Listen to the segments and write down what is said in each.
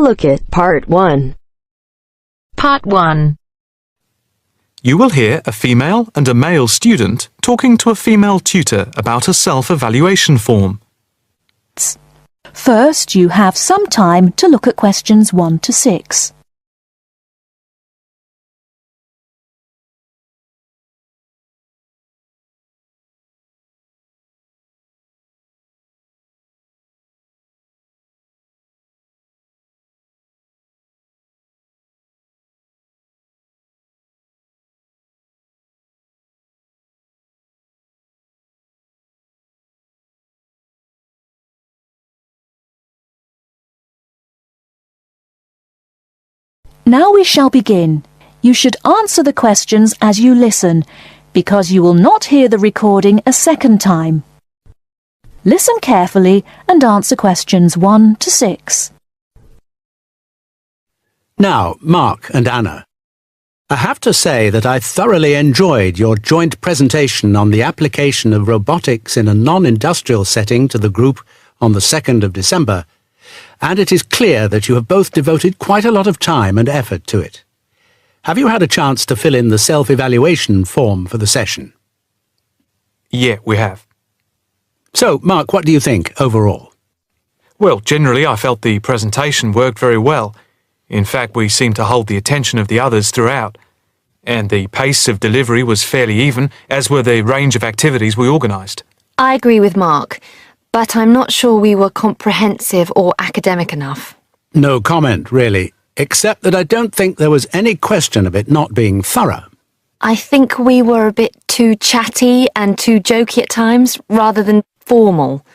look at Part 1. Part 1. You will hear a female and a male student talking to a female tutor about a self-evaluation form. First, you have some time to look at questions 1 to 6. Now we shall begin. You should answer the questions as you listen, because you will not hear the recording a second time. Listen carefully and answer questions 1 to 6. Now, Mark and Anna, I have to say that I thoroughly enjoyed your joint presentation on the application of robotics in a non-industrial setting to the group on the 2nd of December, and it is clear that you have both devoted quite a lot of time and effort to it. Have you had a chance to fill in the self-evaluation form for the session? Yeah, we have. So, Mark, what do you think overall? Well, generally I felt the presentation worked very well. In fact, we seemed to hold the attention of the others throughout. And the pace of delivery was fairly even, as were the range of activities we organised. I agree with Mark, but I'm not sure we were comprehensive or academic enough. No comment, really, except that I don't think there was any question of it not being thorough. I think we were a bit too chatty and too jokey at times, rather than formal.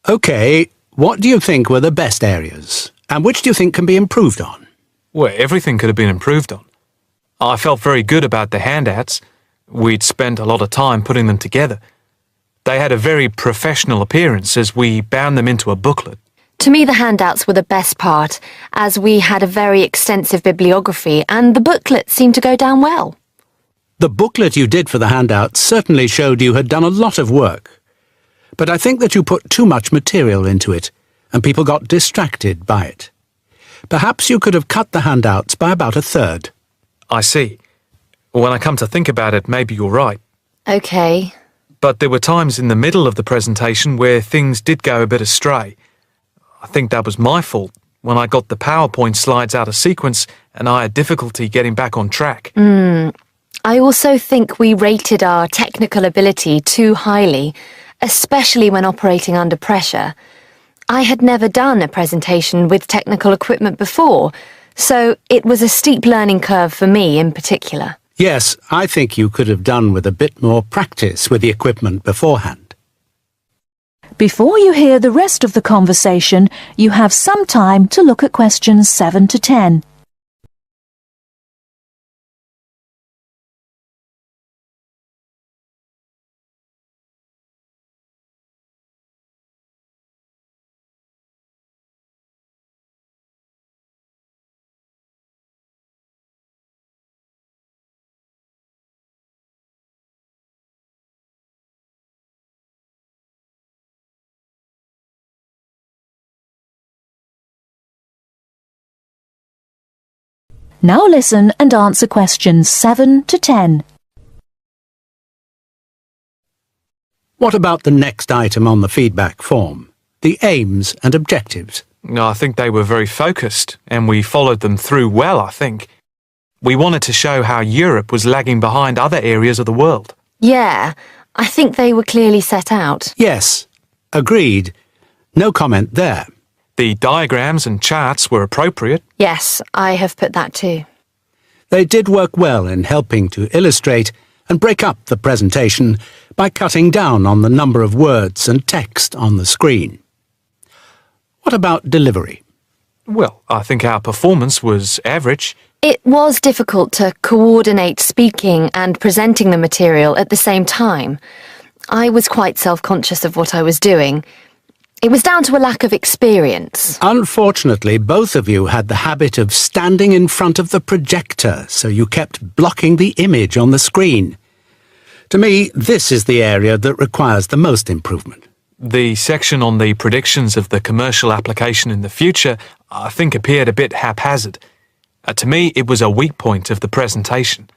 OK, what do you think were the best areas, and which do you think can be improved on? Well, everything could have been improved on. I felt very good about the handouts. We'd spent a lot of time putting them together. They had a very professional appearance as we bound them into a booklet. To me, the handouts were the best part, as we had a very extensive bibliography and the booklet seemed to go down well. The booklet you did for the handouts certainly showed you had done a lot of work. But I think that you put too much material into it, and people got distracted by it. Perhaps you could have cut the handouts by about a third. I see. When I come to think about it, maybe you're right. OK. But there were times in the middle of the presentation where things did go a bit astray. I think that was my fault when I got the PowerPoint slides out of sequence and I had difficulty getting back on track. I also think we rated our technical ability too highly, especially when operating under pressure. I had never done a presentation with technical equipment before, so it was a steep learning curve for me in particular. Yes, I think you could have done with a bit more practice with the equipment beforehand. Before you hear the rest of the conversation, you have some time to look at questions 7 to 10. Now listen and answer questions 7 to 10. What about the next item on the feedback form? The aims and objectives. I think they were very focused, and we followed them through well, I think. We wanted to show how Europe was lagging behind other areas of the world. Yeah, I think they were clearly set out. Yes, agreed. No comment there. The diagrams and charts were appropriate. Yes, I have put that too. They did work well in helping to illustrate and break up the presentation by cutting down on the number of words and text on the screen. What about delivery? Well, I think our performance was average. It was difficult to coordinate speaking and presenting the material at the same time. I was quite self-conscious of what I was doing. It was down to a lack of experience. Unfortunately, both of you had the habit of standing in front of the projector, so you kept blocking the image on the screen. To me, this is the area that requires the most improvement. The section on the predictions of the commercial application in the future, I think appeared a bit haphazard. To me, it was a weak point of the presentation.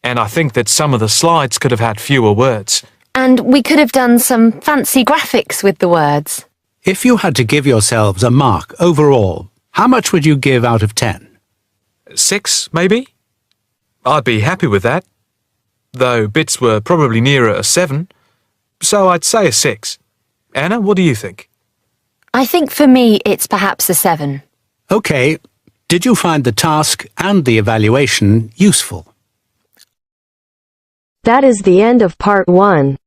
And I think that some of the slides could have had fewer words. And we could have done some fancy graphics with the words. If you had to give yourselves a mark overall, how much would you give out of 10? 6, maybe? I'd be happy with that. Though bits were probably nearer a 7. So I'd say a 6. Anna, what do you think? I think for me it's perhaps a 7. OK, did you find the task and the evaluation useful? That is the end of part 1.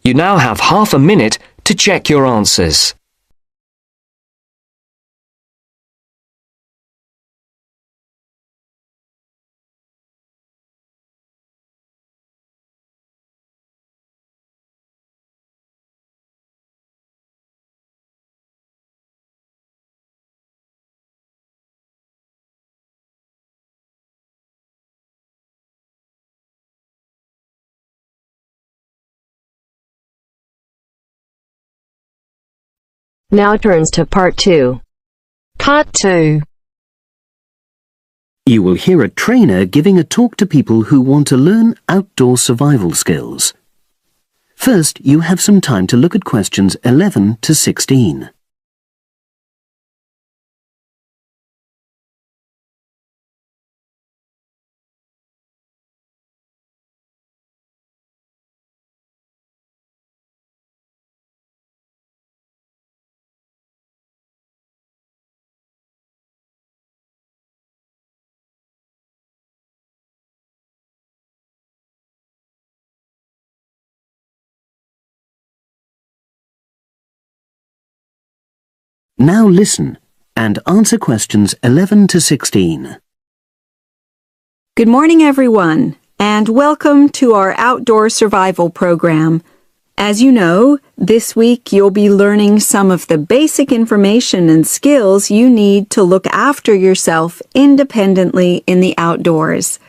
You now have half a minute to check your answers. Now turns to part 2. Part 2. You will hear a trainer giving a talk to people who want to learn outdoor survival skills. First, you have some time to look at questions 11 to 16. Now listen and answer questions 11 to 16. Good morning, everyone, and welcome to our outdoor survival program. As you know, this week you'll be learning some of the basic information and skills you need to look after yourself independently in the outdoors.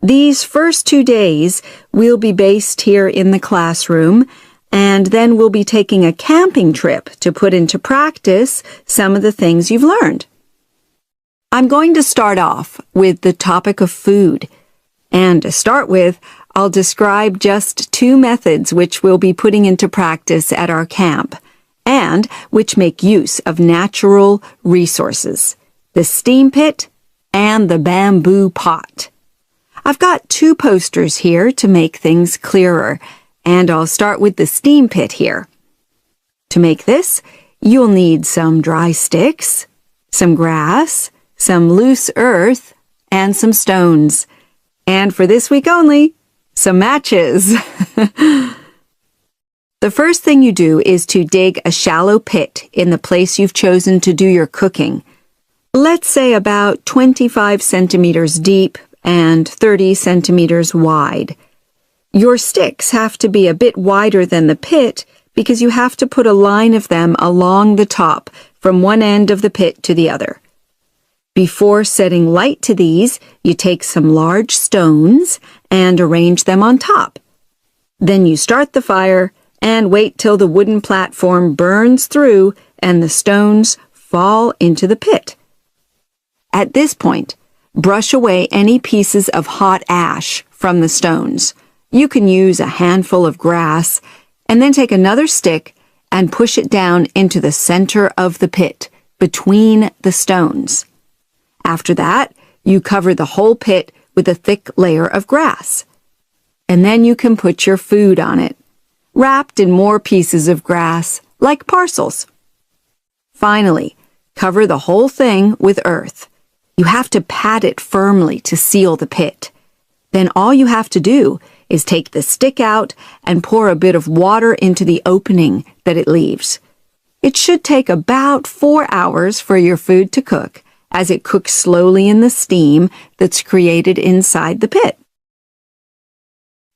These first 2 days will be based here in the classroom, and then we'll be taking a camping trip to put into practice some of the things you've learned. I'm going to start off with the topic of food. And to start with, I'll describe just 2 methods which we'll be putting into practice at our camp, and which make use of natural resources, the steam pit and the bamboo pot. I've got 2 posters here to make things clearer, and I'll start with the steam pit here. To make this, you'll need some dry sticks, some grass, some loose earth, and some stones. And for this week only, some matches. The first thing you do is to dig a shallow pit in the place you've chosen to do your cooking. Let's say about 25 centimeters deep and 30 centimeters wide. Your sticks have to be a bit wider than the pit because you have to put a line of them along the top from one end of the pit to the other. Before setting light to these, you take some large stones and arrange them on top. Then you start the fire and wait till the wooden platform burns through and the stones fall into the pit. At this point, brush away any pieces of hot ash from the stones. You can use a handful of grass and then take another stick and push it down into the center of the pit, between the stones. After that, you cover the whole pit with a thick layer of grass. And then you can put your food on it, wrapped in more pieces of grass, like parcels. Finally, cover the whole thing with earth. You have to pat it firmly to seal the pit. Then all you have to do is take the stick out and pour a bit of water into the opening that it leaves. It should take about 4 hours for your food to cook, as it cooks slowly in the steam that's created inside the pit.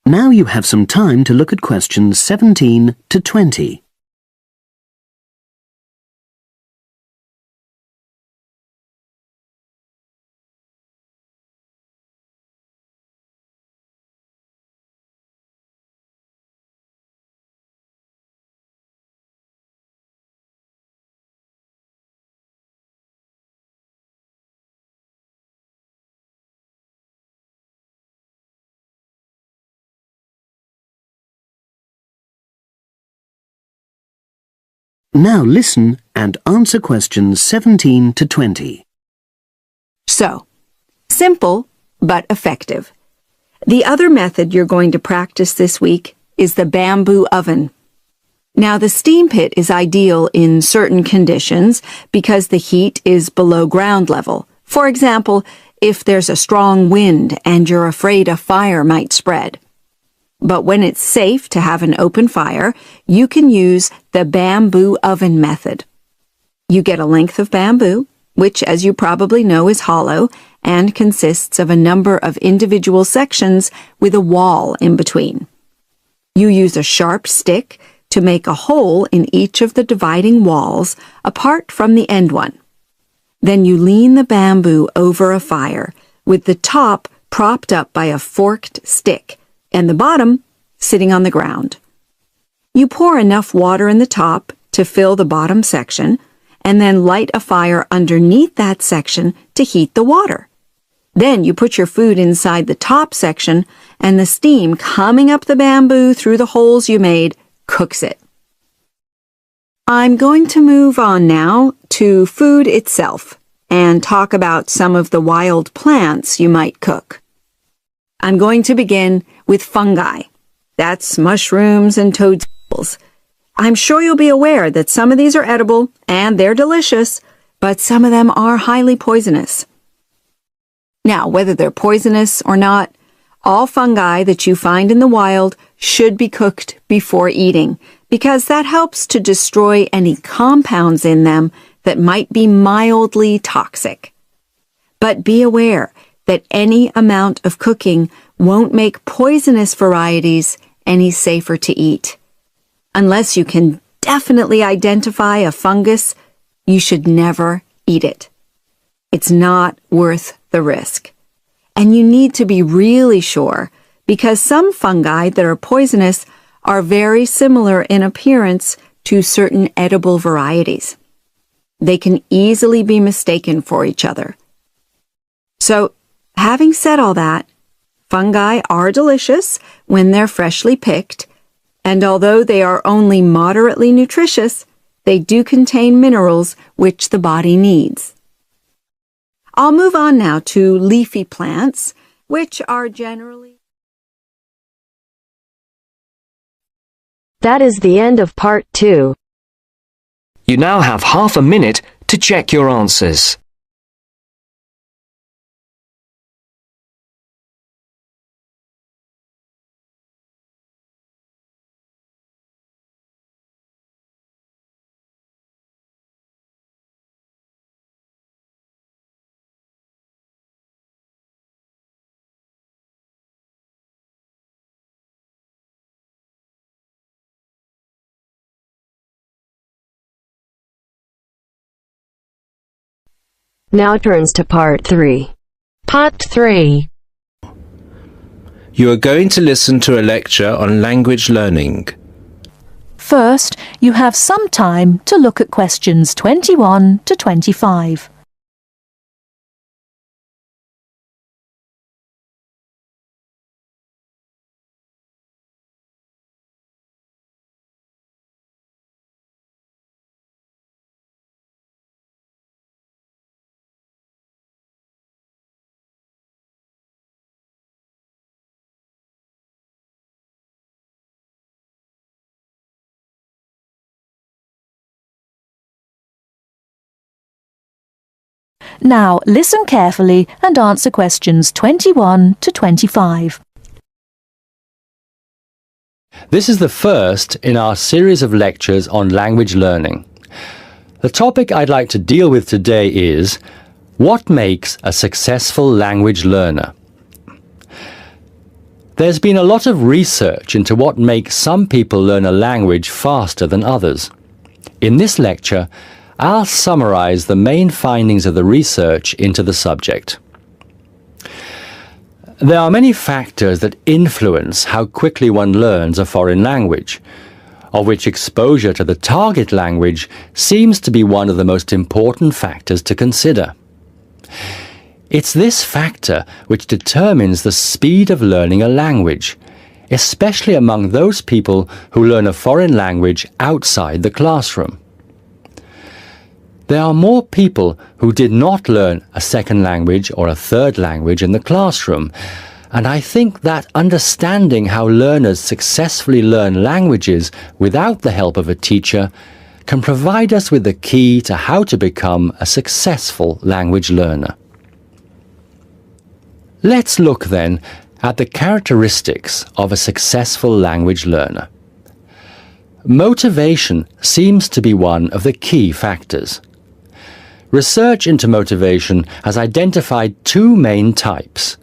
Now you have some time to look at questions 17 to 20. Now listen and answer questions 17 to 20. So, simple but effective. The other method you're going to practice this week is the bamboo oven. Now, the steam pit is ideal in certain conditions because the heat is below ground level. For example, if there's a strong wind and you're afraid a fire might spread. But when it's safe to have an open fire, you can use the bamboo oven method. You get a length of bamboo, which, as you probably know, is hollow and consists of a number of individual sections with a wall in between. You use a sharp stick to make a hole in each of the dividing walls apart from the end one. Then you lean the bamboo over a fire with the top propped up by a forked stick and the bottom sitting on the ground. You pour enough water in the top to fill the bottom section and then light a fire underneath that section to heat the water. Then you put your food inside the top section and the steam coming up the bamboo through the holes you made cooks it. I'm going to move on now to food itself and talk about some of the wild plants you might cook. I'm going to begin with fungi. That's mushrooms and toadstools. I'm sure you'll be aware that some of these are edible and they're delicious, but some of them are highly poisonous. Now, whether they're poisonous or not, all fungi that you find in the wild should be cooked before eating, because that helps to destroy any compounds in them that might be mildly toxic. But be aware that any amount of cooking won't make poisonous varieties any safer to eat. Unless you can definitely identify a fungus, you should never eat it. It's not worth the risk. And you need to be really sure, because some fungi that are poisonous are very similar in appearance to certain edible varieties. They can easily be mistaken for each other. So, having said all that, fungi are delicious when they're freshly picked, and although they are only moderately nutritious, they do contain minerals which the body needs. I'll move on now to leafy plants, which are generally... That is the end of part 2. You now have half a minute to check your answers. Now turns to part 3. Part 3. You are going to listen to a lecture on language learning. First, you have some time to look at questions 21 to 25. Now listen carefully and answer questions 21 to 25. This is the first in our series of lectures on language learning. The topic I'd like to deal with today is what makes a successful language learner? There's been a lot of research into what makes some people learn a language faster than others. In this lecture, I'll summarize the main findings of the research into the subject. There are many factors that influence how quickly one learns a foreign language, of which exposure to the target language seems to be one of the most important factors to consider. It's this factor which determines the speed of learning a language, especially among those people who learn a foreign language outside the classroom. There are more people who did not learn a second language or a third language in the classroom, and I think that understanding how learners successfully learn languages without the help of a teacher can provide us with the key to how to become a successful language learner. Let's look then at the characteristics of a successful language learner. Motivation seems to be one of the key factors. Research into motivation has identified two main types: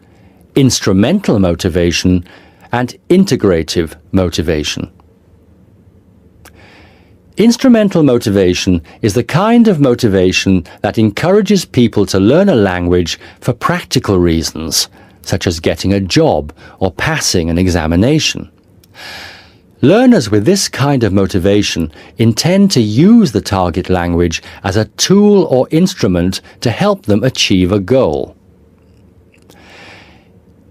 instrumental motivation and integrative motivation. Instrumental motivation is the kind of motivation that encourages people to learn a language for practical reasons, such as getting a job or passing an examination. Learners with this kind of motivation intend to use the target language as a tool or instrument to help them achieve a goal.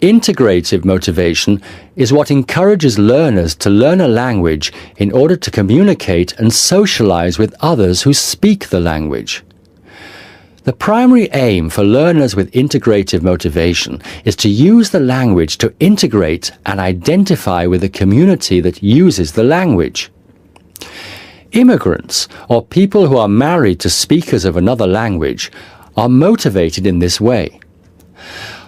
Integrative motivation is what encourages learners to learn a language in order to communicate and socialize with others who speak the language. The primary aim for learners with integrative motivation is to use the language to integrate and identify with the community that uses the language. Immigrants, or people who are married to speakers of another language, are motivated in this way.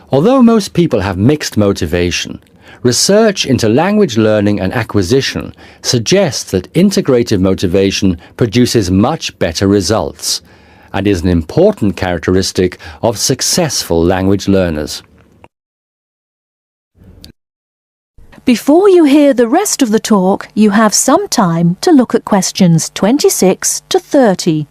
Although most people have mixed motivation, research into language learning and acquisition suggests that integrative motivation produces much better results and is an important characteristic of successful language learners. Before you hear the rest of the talk, you have some time to look at questions 26 to 30.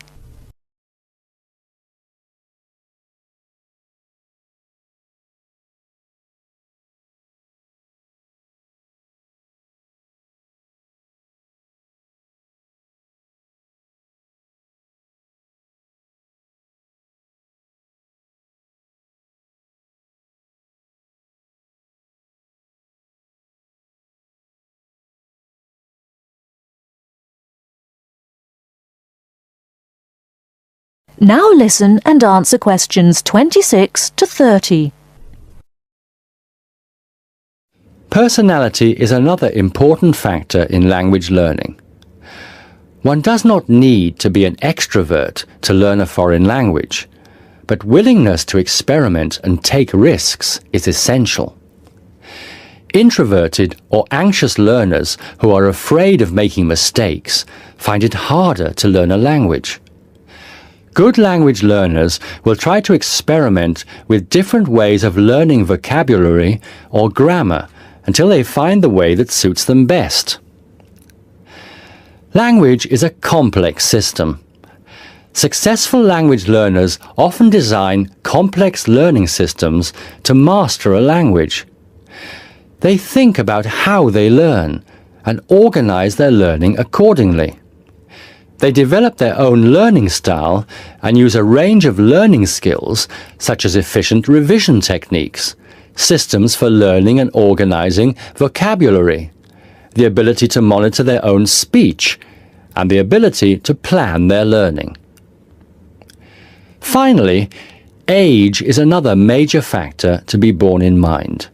Now listen and answer questions 26 to 30. Personality is another important factor in language learning. One does not need to be an extrovert to learn a foreign language, but willingness to experiment and take risks is essential. Introverted or anxious learners who are afraid of making mistakes find it harder to learn a language. Good language learners will try to experiment with different ways of learning vocabulary or grammar until they find the way that suits them best. Language is a complex system. Successful language learners often design complex learning systems to master a language. They think about how they learn and organize their learning accordingly. They develop their own learning style and use a range of learning skills such as efficient revision techniques, systems for learning and organizing vocabulary, the ability to monitor their own speech, and the ability to plan their learning. Finally, age is another major factor to be borne in mind.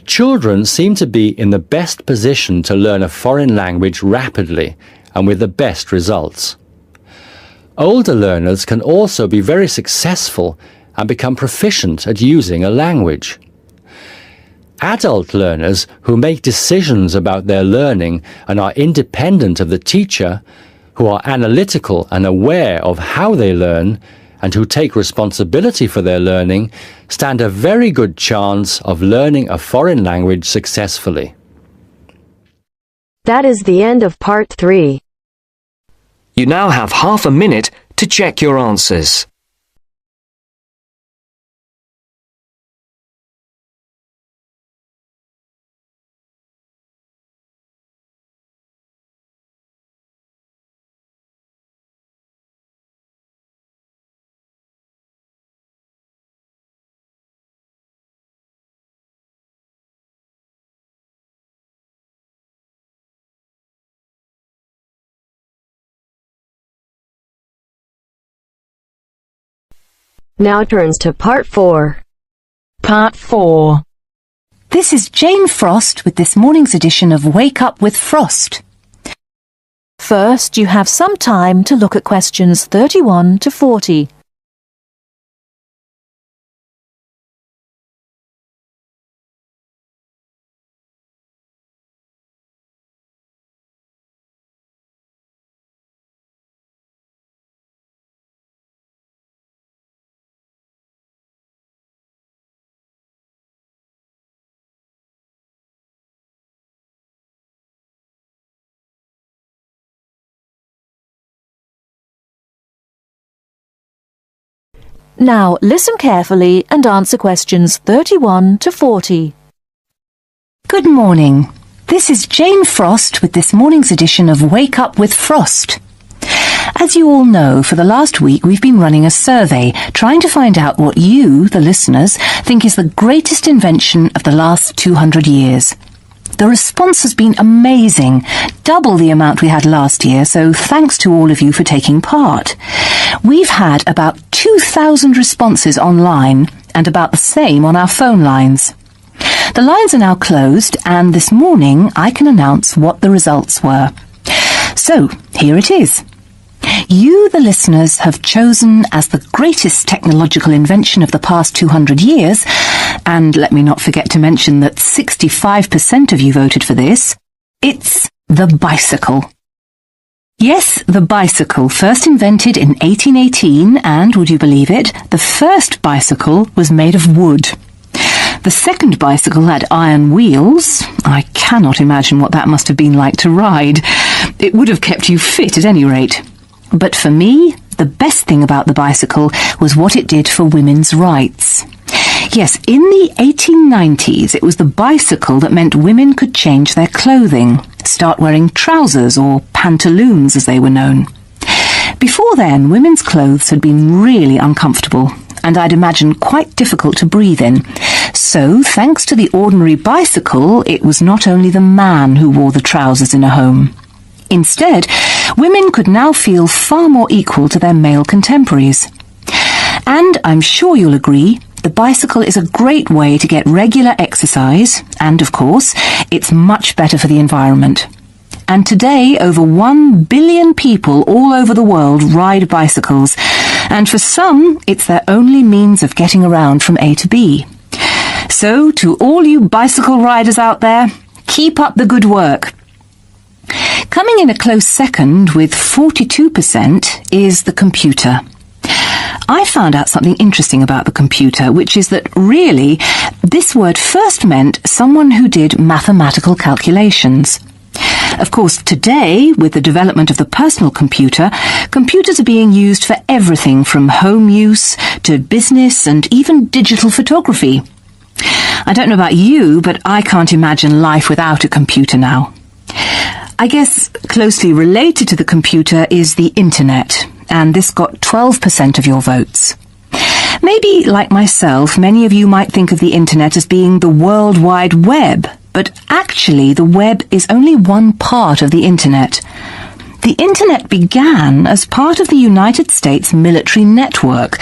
Children seem to be in the best position to learn a foreign language rapidly and with the best results. Older learners can also be very successful and become proficient at using a language. Adult learners who make decisions about their learning and are independent of the teacher, who are analytical and aware of how they learn, and who take responsibility for their learning, stand a very good chance of learning a foreign language successfully. That is the end of part 3. You now have half a minute to check your answers. Now turns to Part 4. Part 4. This is Jane Frost with this morning's edition of Wake Up with Frost. First, you have some time to look at questions 31 to 40. Now listen carefully and answer questions 31 to 40. Good morning. This is Jane Frost with this morning's edition of Wake Up with Frost. As you all know, for the last week we've been running a survey trying to find out what you, the listeners, think is the greatest invention of the last 200 years. The response has been amazing, double the amount we had last year, so thanks to all of you for taking part. We've had about 2,000 responses online and about the same on our phone lines. The lines are now closed, and this morning I can announce what the results were. So, here it is. You, the listeners, have chosen as the greatest technological invention of the past 200 years, and let me not forget to mention that 65% of you voted for this, it's the bicycle. Yes, the bicycle, first invented in 1818, and, would you believe it, the first bicycle was made of wood. The second bicycle had iron wheels. I cannot imagine what that must have been like to ride. It would have kept you fit at any rate. But for me, the best thing about the bicycle was what it did for women's rights. Yes, in the 1890s, it was the bicycle that meant women could change their clothing, start wearing trousers or pantaloons as they were known. Before then, women's clothes had been really uncomfortable, and I'd imagine quite difficult to breathe in. So, thanks to the ordinary bicycle, it was not only the man who wore the trousers in a home. Instead, women could now feel far more equal to their male contemporaries. And I'm sure you'll agree, the bicycle is a great way to get regular exercise, and of course, it's much better for the environment. And today, over 1 billion people all over the world ride bicycles, and for some, it's their only means of getting around from A to B. So, to all you bicycle riders out there, keep up the good work. Coming in a close second with 42% is the computer. I found out something interesting about the computer, which is that really, this word first meant someone who did mathematical calculations. Of course, today, with the development of the personal computer, computers are being used for everything from home use to business and even digital photography. I don't know about you, but I can't imagine life without a computer now. I guess closely related to the computer is the internet, and this got 12% of your votes. Maybe, like myself, many of you might think of the internet as being the World Wide Web, but actually the web is only one part of the internet. The internet began as part of the United States military network,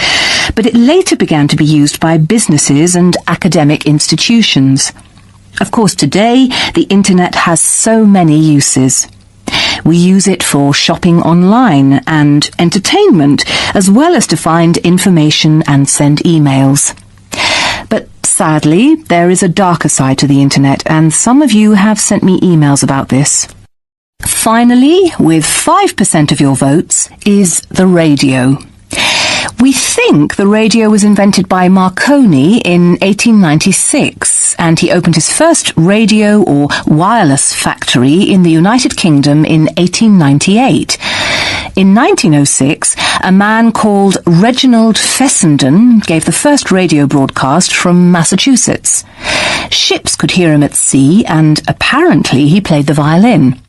but it later began to be used by businesses and academic institutions. Of course, today, the internet has so many uses. We use it for shopping online and entertainment, as well as to find information and send emails. But sadly, there is a darker side to the internet, and some of you have sent me emails about this. Finally, with 5% of your votes, is the radio. We think the radio was invented by Marconi in 1896, and he opened his first radio or wireless factory in the United Kingdom in 1898. In 1906, a man called Reginald Fessenden gave the first radio broadcast from Massachusetts. Ships could hear him at sea, and apparently he played the violin.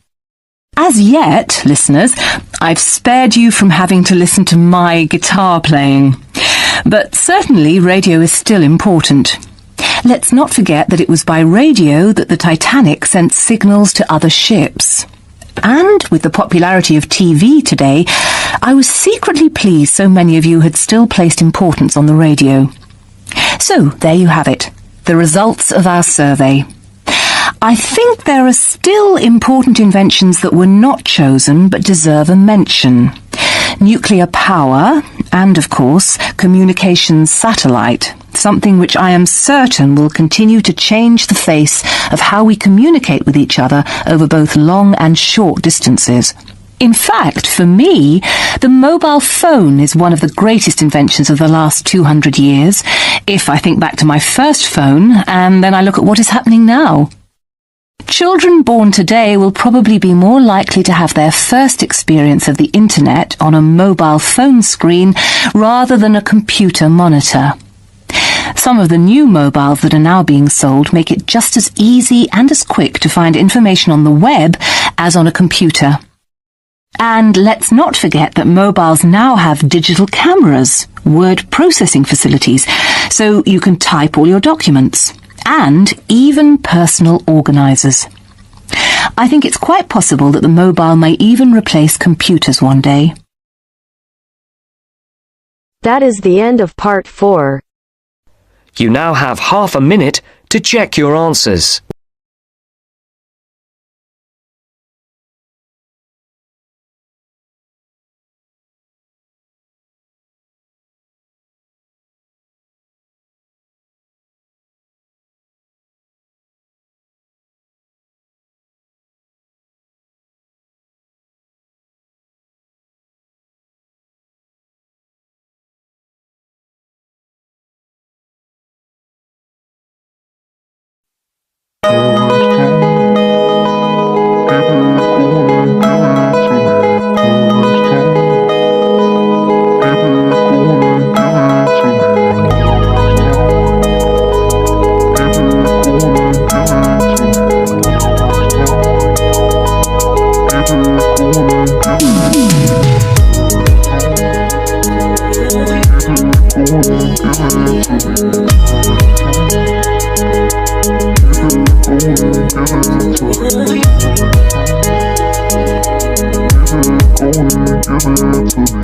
As yet, listeners, I've spared you from having to listen to my guitar playing. But certainly radio is still important. Let's not forget that it was by radio that the Titanic sent signals to other ships. And with the popularity of TV today, I was secretly pleased so many of you had still placed importance on the radio. So, there you have it, the results of our survey. I think there are still important inventions that were not chosen but deserve a mention. Nuclear power and, of course, communications satellite, something which I am certain will continue to change the face of how we communicate with each other over both long and short distances. In fact, for me, the mobile phone is one of the greatest inventions of the last 200 years, if I think back to my first phone and then I look at what is happening now. Children born today will probably be more likely to have their first experience of the internet on a mobile phone screen rather than a computer monitor. Some of the new mobiles that are now being sold make it just as easy and as quick to find information on the web as on a computer. And let's not forget that mobiles now have digital cameras, word processing facilities, so you can type all your documents, and even personal organisers. I think it's quite possible that the mobile may even replace computers one day. That is the end of part 4. You now have half a minute to check your answers. Give it to me.